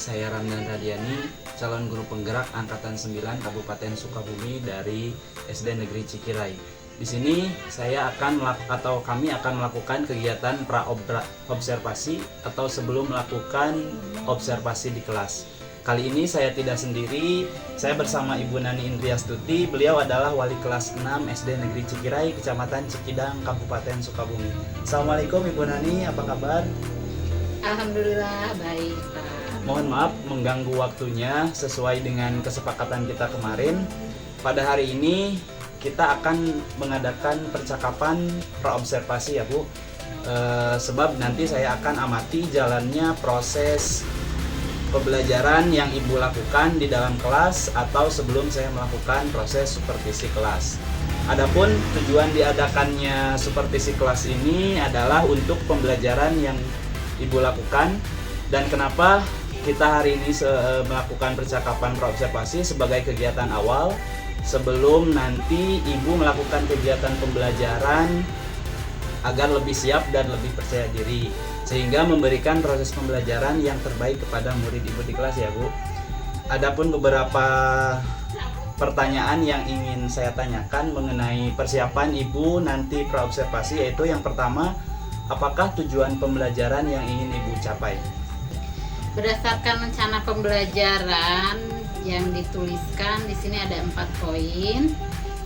saya Ramdan Radiani, calon guru penggerak Angkatan 9 Kabupaten Sukabumi dari SD Negeri Cikirai. Di sini kami akan melakukan kegiatan pra-observasi atau sebelum melakukan observasi di kelas. Kali ini saya tidak sendiri, saya bersama Ibu Nani Indriastuti. Beliau adalah wali kelas 6 SD Negeri Cikirai, Kecamatan Cikidang, Kabupaten Sukabumi. Assalamualaikum Ibu Nani, apa kabar? Alhamdulillah baik, Pak. Mohon maaf mengganggu waktunya sesuai dengan kesepakatan kita kemarin. Pada hari ini kita akan mengadakan percakapan praobservasi ya Bu. Sebab nanti saya akan amati jalannya proses pembelajaran yang Ibu lakukan di dalam kelas atau sebelum saya melakukan proses supervisi kelas. Adapun tujuan diadakannya supervisi kelas ini adalah untuk pembelajaran yang Ibu lakukan, dan kenapa kita hari ini melakukan percakapan praobservasi sebagai kegiatan awal sebelum nanti Ibu melakukan kegiatan pembelajaran agar lebih siap dan lebih percaya diri, sehingga memberikan proses pembelajaran yang terbaik kepada murid Ibu di kelas ya Bu. Adapun beberapa pertanyaan yang ingin saya tanyakan mengenai persiapan Ibu nanti praobservasi, yaitu yang pertama, apakah tujuan pembelajaran yang ingin Ibu capai? Berdasarkan rencana pembelajaran yang dituliskan di sini ada 4 poin.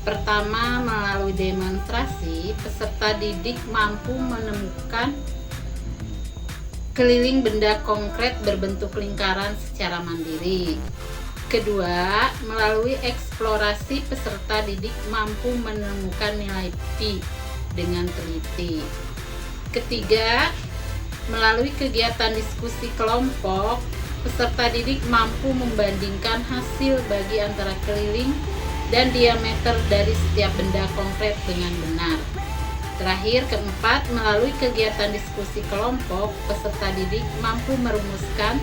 Pertama, melalui demonstrasi, peserta didik mampu menemukan keliling benda konkret berbentuk lingkaran secara mandiri. Kedua, melalui eksplorasi, peserta didik mampu menemukan nilai pi dengan teliti. Ketiga, melalui kegiatan diskusi kelompok, peserta didik mampu membandingkan hasil bagi antara keliling dan diameter dari setiap benda konkret dengan benar. Terakhir, keempat, melalui kegiatan diskusi kelompok, peserta didik mampu merumuskan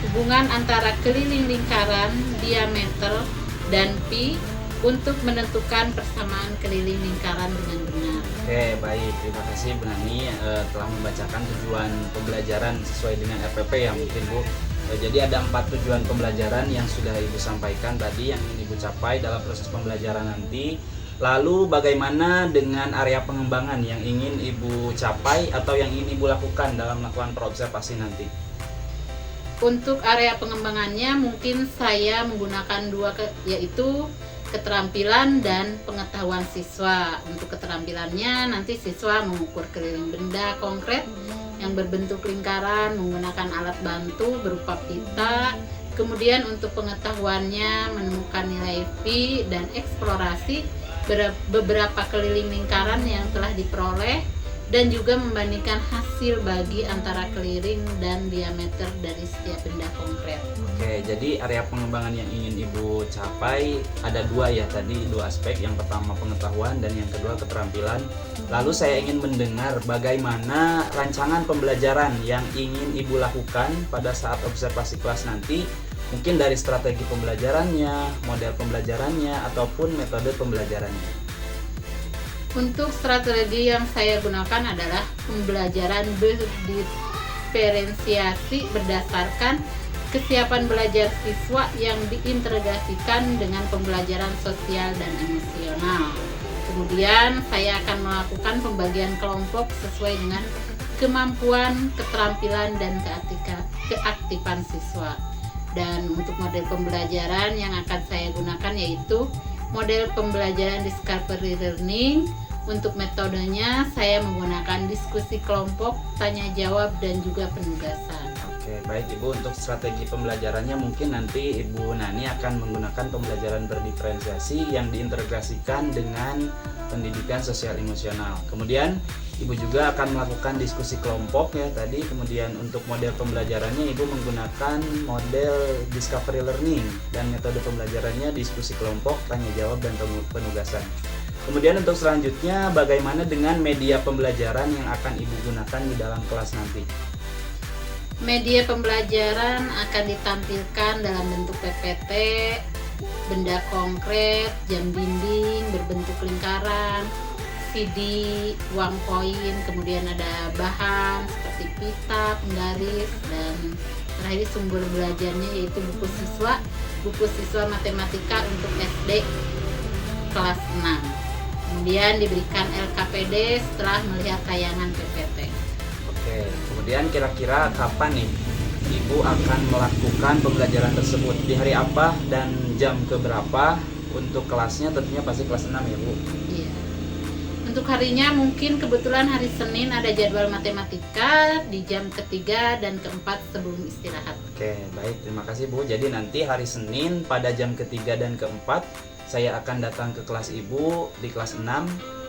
hubungan antara keliling lingkaran, diameter, dan pi untuk menentukan persamaan keliling lingkaran dengan benar. Oke, baik. Terima kasih Bu Nani telah membacakan tujuan pembelajaran sesuai dengan RPP ya mungkin Bu. Jadi ada 4 tujuan pembelajaran yang sudah Ibu sampaikan tadi yang ingin Ibu capai dalam proses pembelajaran nanti. Lalu bagaimana dengan area pengembangan yang ingin Ibu capai atau yang ingin Ibu lakukan dalam melakukan praobservasi nanti? Untuk area pengembangannya mungkin saya menggunakan yaitu keterampilan dan pengetahuan siswa. Untuk keterampilannya nanti siswa mengukur keliling benda konkret yang berbentuk lingkaran menggunakan alat bantu berupa pita. Kemudian untuk pengetahuannya menemukan nilai pi dan eksplorasi beberapa keliling lingkaran yang telah diperoleh, dan juga membandingkan hasil bagi antara keliling dan diameter dari setiap benda konkret. Oke, jadi area pengembangan yang ingin Ibu capai ada 2 ya tadi, 2 aspek. Yang pertama pengetahuan dan yang kedua keterampilan. Lalu saya ingin mendengar bagaimana rancangan pembelajaran yang ingin Ibu lakukan pada saat observasi kelas nanti. Mungkin dari strategi pembelajarannya, model pembelajarannya, ataupun metode pembelajarannya. Untuk strategi yang saya gunakan adalah pembelajaran berdiferensiasi berdasarkan kesiapan belajar siswa yang diintegrasikan dengan pembelajaran sosial dan emosional. Kemudian saya akan melakukan pembagian kelompok sesuai dengan kemampuan, keterampilan, dan keaktifan siswa. Dan untuk model pembelajaran yang akan saya gunakan yaitu model pembelajaran discovery learning. Untuk metodenya saya menggunakan diskusi kelompok, tanya jawab, dan juga penugasan. Oke, baik Ibu. Untuk strategi pembelajarannya mungkin nanti Ibu Nani akan menggunakan pembelajaran berdiferensiasi yang diintegrasikan dengan pendidikan sosial emosional. Kemudian Ibu juga akan melakukan diskusi kelompok ya tadi. Kemudian untuk model pembelajarannya Ibu menggunakan model discovery learning, dan metode pembelajarannya diskusi kelompok, tanya jawab, dan penugasan. Kemudian untuk selanjutnya bagaimana dengan media pembelajaran yang akan Ibu gunakan di dalam kelas nanti? Media pembelajaran akan ditampilkan dalam bentuk PPT, benda konkret, jam dinding berbentuk lingkaran, CD, uang koin, kemudian ada bahan seperti pita, penggaris, dan terakhir sumber belajarnya yaitu buku siswa matematika untuk SD kelas 6. Kemudian diberikan LKPD setelah melihat tayangan PPT. Oke, kemudian kira-kira kapan nih Ibu akan melakukan pembelajaran tersebut? Di hari apa dan jam keberapa? Untuk kelasnya tentunya pasti kelas 6 ya Bu? Iya. Untuk harinya mungkin kebetulan hari Senin ada jadwal matematika di jam ketiga dan keempat sebelum istirahat. Oke, baik, terima kasih Bu. Jadi nanti hari Senin pada jam ketiga dan keempat saya akan datang ke kelas Ibu di kelas 6.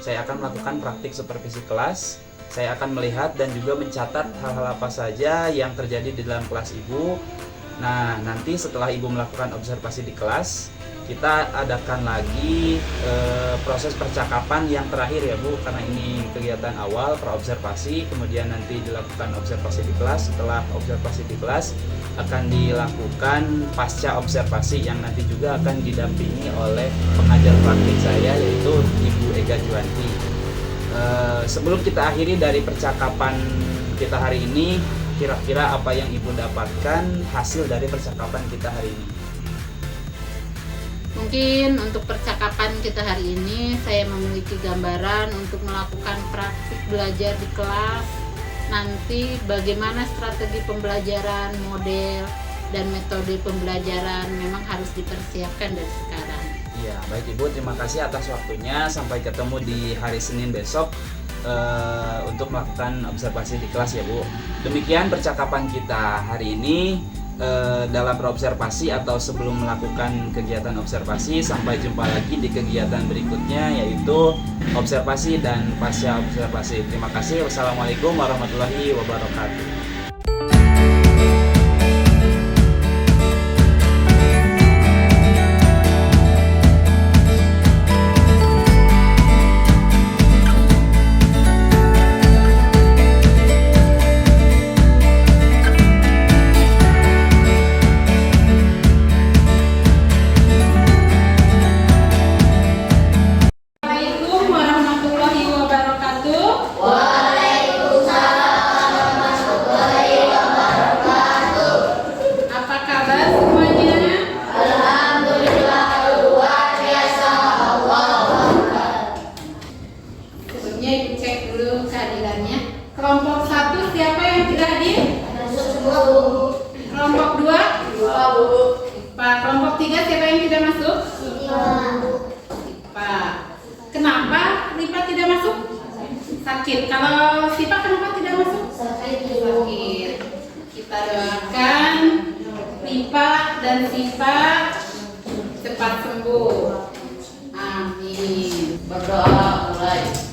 Saya akan melakukan praktik supervisi kelas. Saya akan melihat dan juga mencatat hal-hal apa saja yang terjadi di dalam kelas Ibu. Nah, nanti setelah Ibu melakukan observasi di kelas, kita adakan lagi proses percakapan yang terakhir ya Bu, karena ini kegiatan awal praobservasi, kemudian nanti dilakukan observasi di kelas. Setelah observasi di kelas akan dilakukan pasca observasi yang nanti juga akan didampingi oleh pengajar praktik saya yaitu Ibu Ega Juwanti. Sebelum kita akhiri dari percakapan kita hari ini, kira-kira apa yang Ibu dapatkan hasil dari percakapan kita hari ini? Mungkin untuk percakapan kita hari ini saya memiliki gambaran untuk melakukan praktik belajar di kelas. Nanti bagaimana strategi pembelajaran, model, dan metode pembelajaran memang harus dipersiapkan dari sekarang. Ya, baik Ibu, terima kasih atas waktunya. Sampai ketemu di hari Senin besok untuk melakukan observasi di kelas ya Bu. Demikian percakapan kita hari ini dalam berobservasi atau sebelum melakukan kegiatan observasi. Sampai jumpa lagi di kegiatan berikutnya yaitu observasi dan pasca observasi. Terima kasih. Wassalamualaikum warahmatullahi wabarakatuh. Assalamualaikum warahmatullahi wabarakatuh. Apa kabar semuanya? Sebelumnya Ibu cek dulu kehadirannya. Kelompok 1 siapa yang tidak hadir? Kelompok 2? Pak, kelompok 3 siapa yang tidak masuk? Pak. Kenapa Ripa tidak masuk? Sakit. Kalau Sipa kenapa tidak masuk? Sakit. Kita doakan Ripa dan Sipa cepat sembuh. Amin. Berdoa mulai.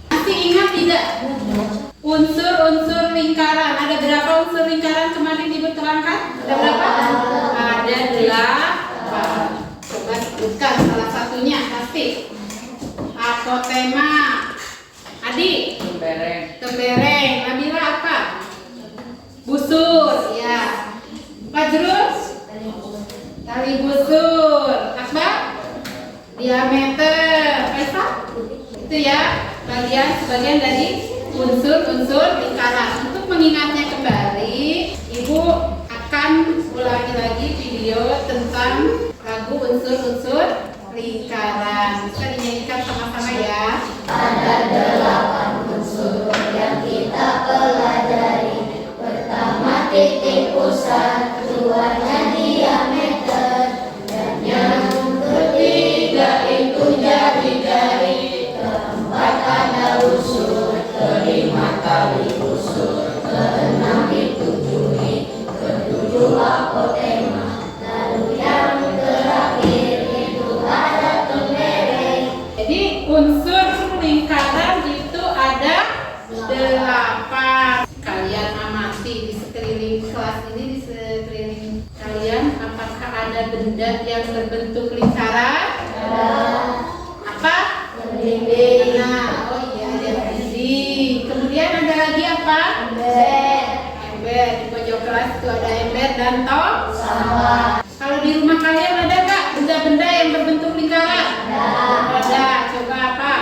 Masih ingat tidak unsur-unsur lingkaran? Ada berapa unsur lingkaran kemarin Ibu terangkan? Ada berapa? Ada 8. Coba sebutkan salah satunya pasti. Apotema. Adi? Tembereng. Nabila apa? Busur. Ya. Fajrus? Tali busur. Akbar? Diameter. Faisal? Itu ya sebagian dari unsur-unsur lingkaran. Untuk mengingatnya kembali, Ibu akan ulangi lagi video tentang lagu unsur-unsur lingkaran. Kita dinyanyikan sama-sama ya. Ada 8 unsur yang kita pelajari. Pertama titik pusat, keduanya diameter, dan yang ketiga itu jari-jari. keenam ditujui, ketujuh apotema, lalu yang terakhir itu ada kemere. Jadi unsur lingkaran itu ada 8. Kalian amati di sekeliling kelas ini, di sekeliling kalian, apakah ada benda yang berbentuk lingkaran? Apa? Dinding. Nah, oh iya, ada dinding. Kemudian ada lagi apa? Ember. Di pojok kelas itu ada ember dan tong sampah. Kalau di rumah kalian ada nggak benda-benda yang berbentuk lingkaran? Ada. Coba apa?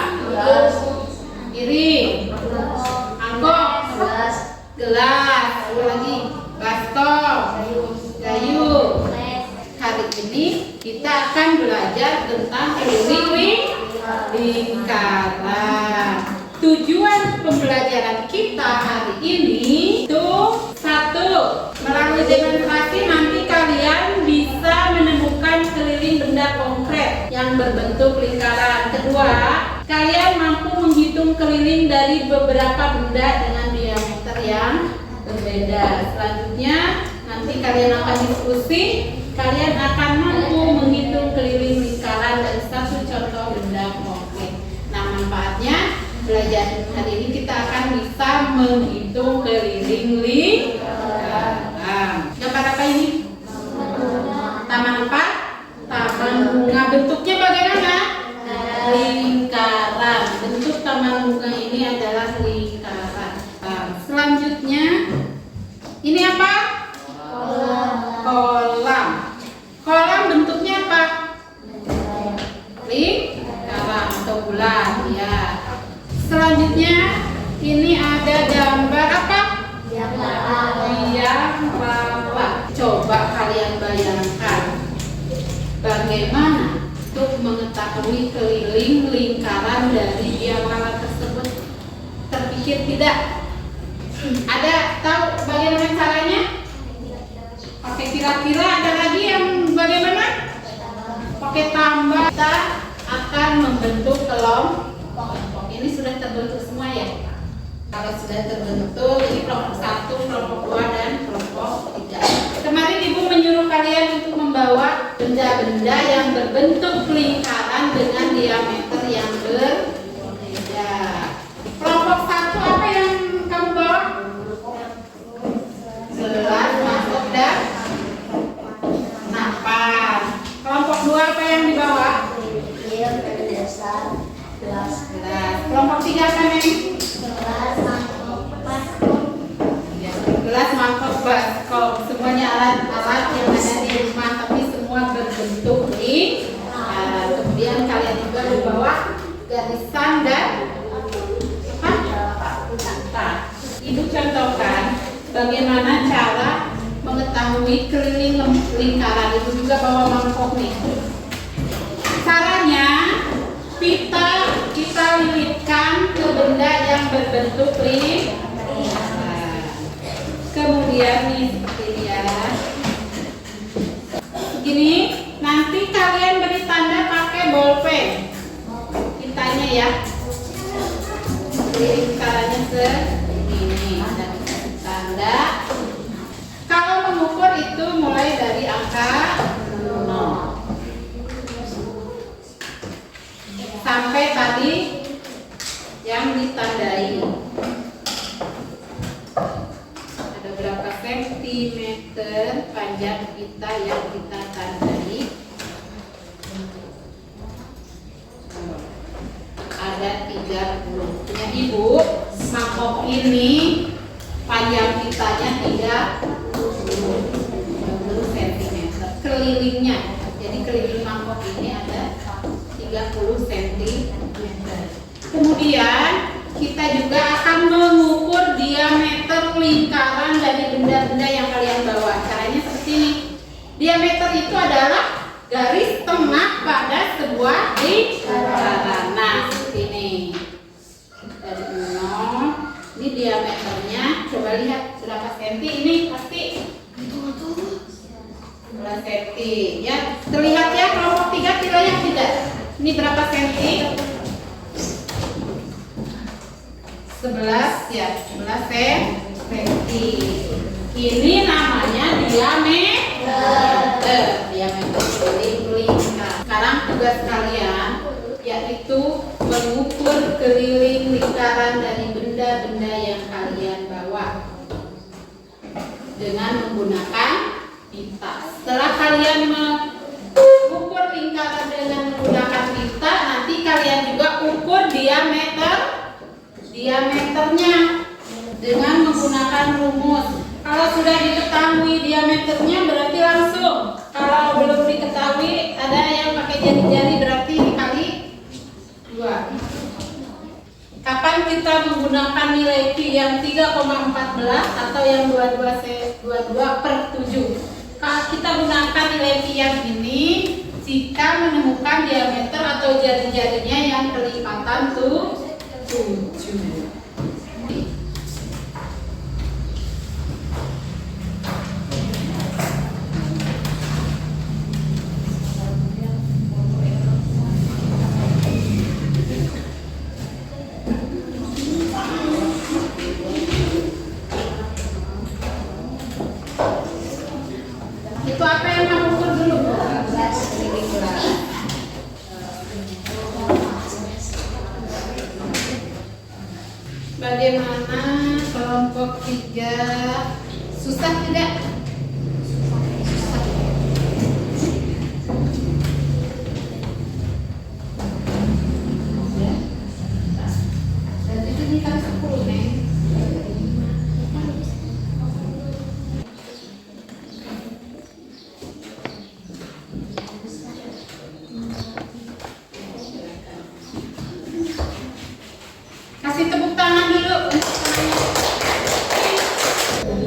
Piring, mangkok, gelas, apa lagi? Baskom, gayung. Hari ini kita akan belajar tentang keliling lingkaran. Tujuan pembelajaran kita hari ini itu 1. Melalui demonstrasi nanti kalian bisa menemukan keliling benda konkret yang berbentuk lingkaran. 2. Kalian mampu menghitung keliling dari beberapa benda dengan diameter yang berbeda. Selanjutnya nanti kalian akan diskusi. Kalian akan mampu menghitung keliling lingkaran dan satu contoh benda konkret. Nah, manfaatnya belajar hari ini kita akan bisa menghitung keliling lingkaran. Gambar apa ini? Taman apa? Taman bunga. Bentuknya bagaimana? Lingkaran. Bentuk taman bunga ini adalah lingkaran. Selanjutnya ini apa? Kolam. Kolam bentuknya apa? Lingkaran atau bulat, ya. Selanjutnya ini ada gambar apa? Biang lala. Coba kalian bayangkan bagaimana untuk mengetahui keliling lingkaran dari biang lala tersebut. Terpikir tidak? Ada tahu bagaimana caranya? Pakai kira-kira. Ada lagi yang bagaimana? Pakai tambah. Kita akan membentuk kelompok. Ini sudah terbentuk semua ya. Kalau sudah terbentuk, ini kelompok 1, kelompok 2, dan kelompok 3. Kemarin Ibu menyuruh kalian untuk membawa benda-benda yang berbentuk lingkaran dengan diameter yang berbeda. Kelompok 1 apa yang kamu bawa? Gelas, mangkok, dan napan. Kelompok 2 apa yang dibawa? Gelas. Kelompok 3 apa nih? Gelas, mangkok, baskom. Semuanya alat-alat yang ada di rumah, tapi semua berbentuk lingkaran. Kemudian kalian juga membawa garisan dan Ibu contohkan bagaimana cara mengetahui keliling lingkaran. Ibu juga bawa mangkok nih. Caranya kita lilitkan ke benda yang berbentuk lingkaran. Kemudian nih seperti ini ya. Begini, nanti kalian beri tanda pakai bolpen. Tintanya ya. Lingkarannya segini. Ada tanda. Kalau mengukur itu mulai dari angka 0 sampai tadi yang ditandai. Ada berapa sentimeter panjang kita yang kita tandai? Ada 30. Punya Ibu, mangkok ini panjang kitanya 30 cm. Kelilingnya, jadi keliling mangkok ini ada 30 cm. Kemudian kita juga akan mengukur diameter lingkaran dari benda-benda yang kalian bawa. Caranya seperti ini. Diameter itu adalah garis tengah pada sebuah lingkaran. Nah, seperti ini. Dari 0, ini diameternya. Coba lihat berapa senti ini pasti 12 senti. Ya, terlihat ya kelompok 3 terlihat tidak? Ini berapa senti? 1 11 senti. Ini namanya diameter keliling lingkar. Sekarang tugas kalian yaitu mengukur keliling lingkaran dari benda-benda yang kalian bawa dengan menggunakan pita. Setelah kalian mengukur lingkaran dengan menggunakan pita, nanti kalian juga ukur diameternya dengan menggunakan rumus. Kalau sudah diketahui diameternya berarti langsung. Kalau belum diketahui, ada yang pakai jari-jari berarti dikali 2. Kapan kita menggunakan nilai pi yang 3,14 atau yang 22/7? Kalau kita gunakan nilai pi yang ini jika menemukan diameter atau jari-jarinya yang kelipatan 7. Itu apa yang kamu ukur dulu? Bagaimana kelompok 3? Susah tidak? Dan itu dikali 10, Neng. Kasih tepuk tangan dulu untuk temannya.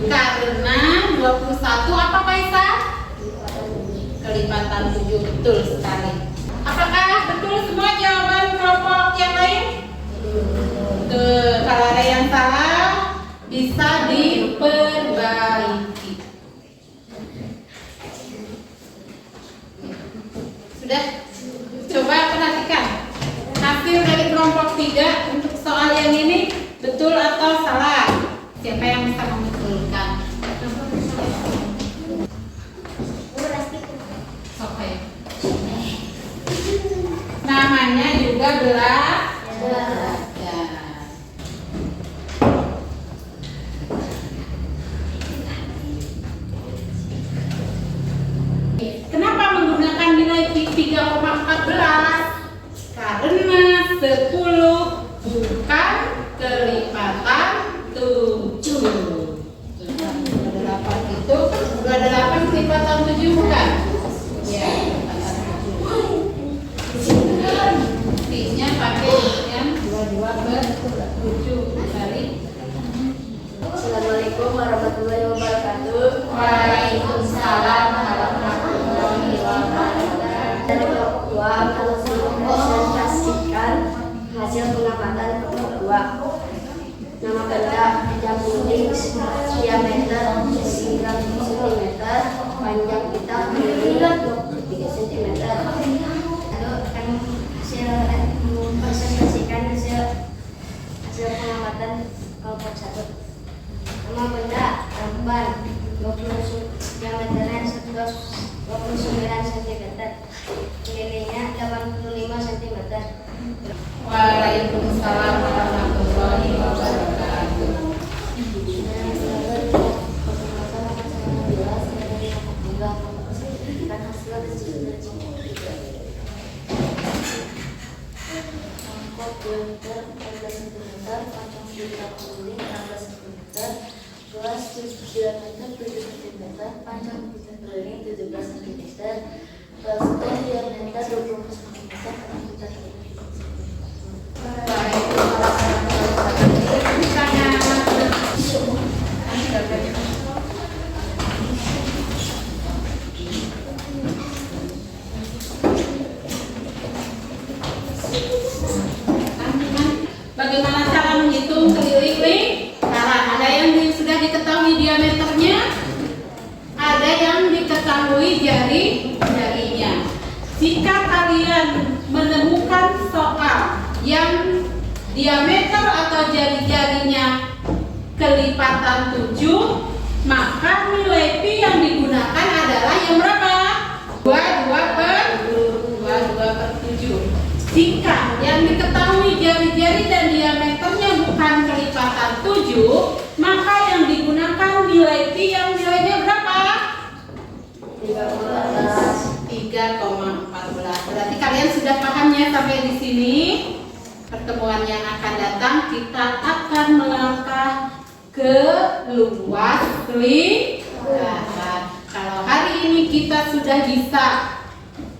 Karena 21 apa Faisal? Kelipatan 7, betul sekali. Apakah betul semua jawaban kelompok yang lain? Kalau ada yang salah bisa diperbaiki. Sudah? Coba perhatikan hasil dari kelompok 3 untuk soal yang ini betul atau salah? Siapa yang bisa membetulkan? Oke. Namanya juga belajar. Kenapa menggunakan nilai 3,14? Karena 10 bukan kelipatan 7. 28 itu 28 kelipatan 7 bukan? Ya, kelipatan 7. Pi-nya pakai yang 22/7 dari. Assalamualaikum warahmatullahi wabarakatuh. Waalaikumsalam warahmatullahi wabarakatuh. Dari kelompok 2 akan mempresentasikan hasil pengamatan kelompok 2. Nama benda jam kuning diameter 9 cm, panjang pita keliling 23 cm. Lalu akan mempresentasikan hasil pengamatan kelompok 1. Nama benda lamban 20 diameternya 29 cm, kelilingnya 85 cm. Waalaikumsalam warahmatullahi wabarakatuh. Panjang pita keliling 17 cm, struktur diameter 20 cm, panjang pita keliling. Bagaimana cara menghitung keliling lingkaran? Ada yang sudah diketahui diameternya, ada yang diketahui jari-jarinya. Jika kalian menemukan soal yang diameter atau atau jari-jarinya kelipatan 7, maka nilai pi yang digunakan adalah yang berapa? 22/7. Jika yang diketahui jari-jari dan diameternya bukan kelipatan 7, maka yang digunakan nilai pi yang nilainya berapa? 3,14. Berarti kalian sudah paham ya sampai di sini. Pertemuan yang akan datang kita akan melangkah ke luas lingkaran. Kalau hari ini kita sudah bisa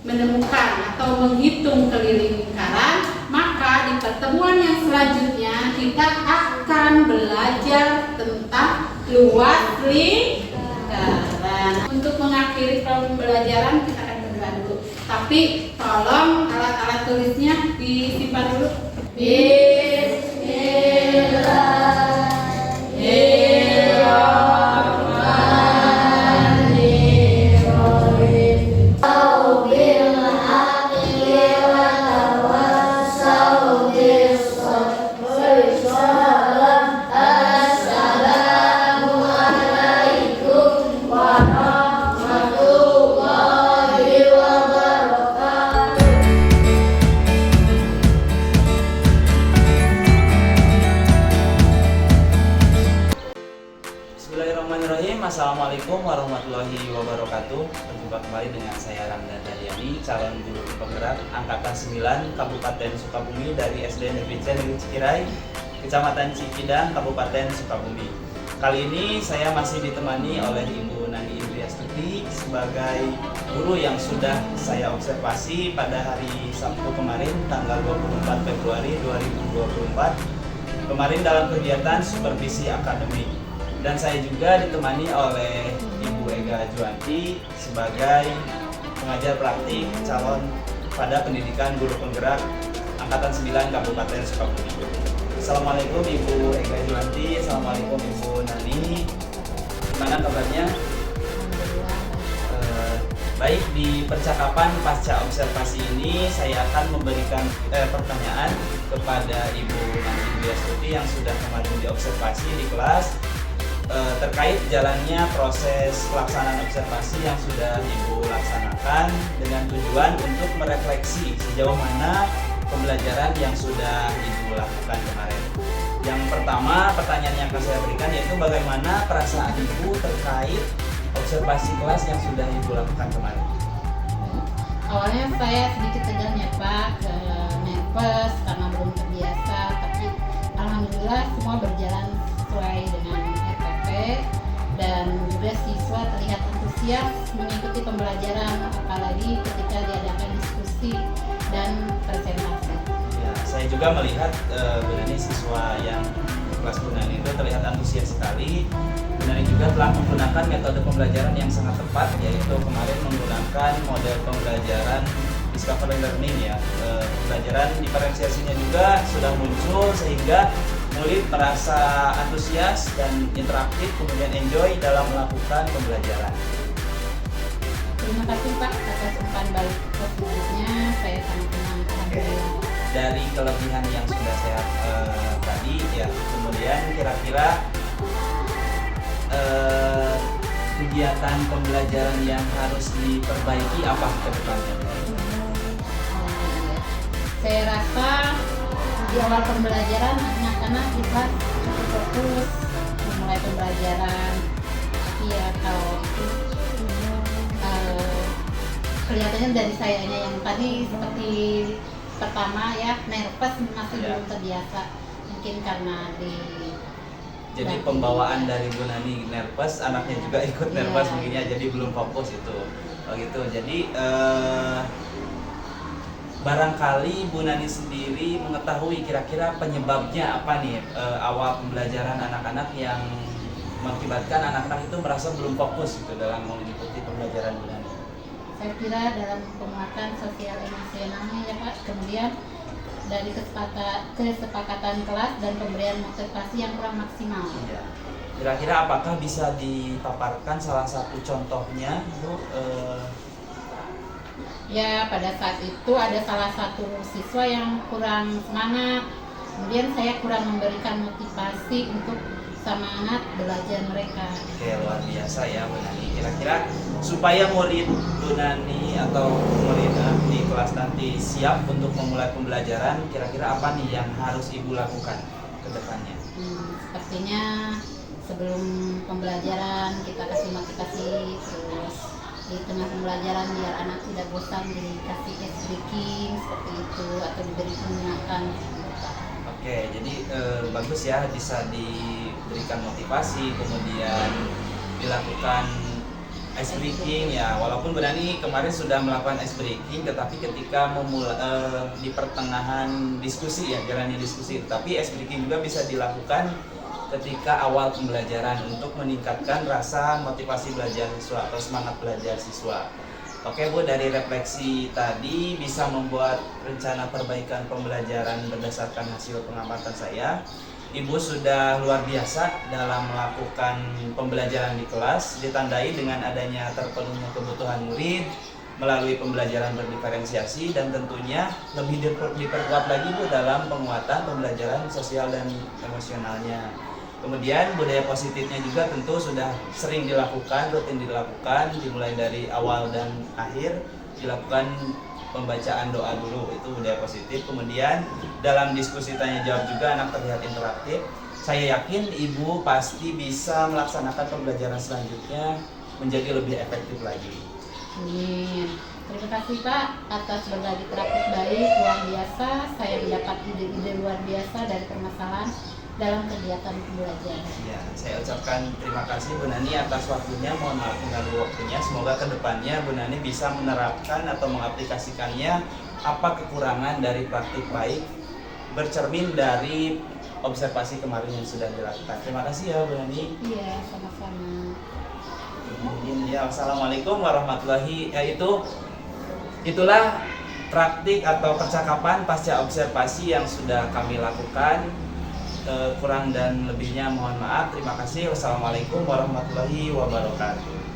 menemukan atau menghitung keliling lingkaran, maka di pertemuan yang selanjutnya kita akan belajar tentang luas lingkaran. Untuk mengakhiri pembelajaran kita akan berdoa dulu. Tapi tolong alat-alat tulisnya disimpan dulu. Bismillahirrahmanirrahim. Assalamualaikum warahmatullahi wabarakatuh. Berjumpa kembali dengan saya Ramdan Daliani, calon guru penggerak angkatan 9 Kabupaten Sukabumi dari SD Negeri C Negeri Cikirai, Kecamatan Cikidang, Kabupaten Sukabumi. Kali ini saya masih ditemani oleh Ibu Nani Indriastuti sebagai guru yang sudah saya observasi pada hari Sabtu kemarin, tanggal 24 Februari 2024, kemarin dalam kegiatan supervisi akademik. Dan saya juga ditemani oleh Ibu Ega Juanti sebagai pengajar praktik calon pada pendidikan guru penggerak angkatan 9 Kabupaten Sukabumi. Assalamualaikum Ibu Ega Juanti, Assalamualaikum Ibu Nani. Gimana kabarnya? Baik, di percakapan pasca observasi ini saya akan memberikan pertanyaan kepada Ibu Nani Indriastuti yang sudah kemarin diobservasi di kelas terkait jalannya proses pelaksanaan observasi yang sudah Ibu laksanakan dengan tujuan untuk merefleksi sejauh mana pembelajaran yang sudah Ibu lakukan kemarin. Yang pertama, pertanyaan yang akan saya berikan yaitu bagaimana perasaan Ibu terkait observasi kelas yang sudah Ibu lakukan kemarin? Awalnya saya sedikit tegang ya Pak, nervous karena belum terbiasa, tapi alhamdulillah semua berjalan sesuai dengan RPP dan juga siswa terlihat antusias mengikuti pembelajaran, apalagi ketika diadakan diskusi dan presentasi. Ya, saya juga melihat Bu Nani siswa yang kelas Bu Nani itu terlihat antusias sekali. Bu Nani juga telah menggunakan metode pembelajaran yang sangat tepat, yaitu kemarin menggunakan model pembelajaran discovery learning ya. Pembelajaran diferensiasinya juga sudah muncul sehingga murid merasa antusias dan interaktif, kemudian enjoy dalam melakukan pembelajaran. Terima kasih Pak atas umpan balik positifnya, saya sangat senang. Alhamdulillah. Dari kelebihan yang sudah saya tadi ya, kemudian kira-kira kegiatan pembelajaran yang harus diperbaiki apa ke depannya? Saya rasa di awal pembelajaran anak-anak di kelas cukup fokus memulai pembelajaran, tapi ya kalau itu kelihatannya dari sayanya yang tadi seperti pertama ya nervous, masih belum terbiasa, mungkin karena jadi pembawaan dari Bu Nani nervous, anaknya juga ikut nervous mungkin ya, jadi belum fokus itu. Oh gitu. Jadi barangkali Bu Nani sendiri mengetahui kira-kira penyebabnya apa nih awal pembelajaran anak-anak yang mengakibatkan anak-anak itu merasa belum fokus gitu dalam mengikuti pembelajaran Bu Nani. Saya kira dalam penguatan sosial emosionalnya ya Pak, kemudian dari kesepakatan kelas dan pemberian motivasi yang kurang maksimal. Ya. Kira-kira apakah bisa dipaparkan salah satu contohnya Bu? Ya, pada saat itu ada salah satu siswa yang kurang semangat Kemudian saya kurang memberikan motivasi untuk semangat belajar mereka. Oke, luar biasa ya Bu Nani. Kira-kira supaya murid Bu Nani atau murid di kelas nanti siap untuk memulai pembelajaran, kira-kira apa nih yang harus Ibu lakukan ke depannya? Sepertinya sebelum pembelajaran kita kasih motivasi, terus di tengah pembelajaran biar anak tidak bosan dikasih ice breaking seperti itu atau diberi pengingatan. Oke, jadi bagus ya bisa diberikan motivasi, kemudian dilakukan ice breaking ya. Walaupun Bu Nani kemarin sudah melakukan ice breaking, tetapi ketika di pertengahan diskusi ya, jalannya diskusi, tapi ice breaking juga bisa dilakukan ketika awal pembelajaran untuk meningkatkan rasa motivasi belajar siswa atau semangat belajar siswa. Oke Bu, dari refleksi tadi bisa membuat rencana perbaikan pembelajaran berdasarkan hasil pengamatan saya. Ibu sudah luar biasa dalam melakukan pembelajaran di kelas, ditandai dengan adanya terpenuhnya kebutuhan murid melalui pembelajaran berdiferensiasi, dan tentunya lebih diperkuat lagi Bu dalam penguatan pembelajaran sosial dan emosionalnya. Kemudian budaya positifnya juga tentu sudah sering dilakukan, rutin dilakukan, dimulai dari awal dan akhir dilakukan pembacaan doa dulu, itu budaya positif. Kemudian dalam diskusi tanya jawab juga anak terlihat interaktif. Saya yakin Ibu pasti bisa melaksanakan pembelajaran selanjutnya menjadi lebih efektif lagi. Amin. Terima kasih Pak atas berbagi praktik baik, luar biasa. Saya mendapat ide-ide luar biasa dari permasalahan dalam kegiatan pembelajaran. Ya, saya ucapkan terima kasih Bu Nani atas waktunya. Mohon maaf mengganggu waktunya. Semoga kedepannya Bu Nani bisa menerapkan atau mengaplikasikannya apa kekurangan dari praktik baik bercermin dari observasi kemarin yang sudah dilakukan. Terima kasih ya Bu Nani. Iya, sama-sama. Mungkin ya, assalamualaikum warahmatullahi. Itulah praktik atau percakapan pasca observasi yang sudah kami lakukan. Kurang dan lebihnya mohon maaf. Terima kasih. Wassalamualaikum warahmatullahi wabarakatuh.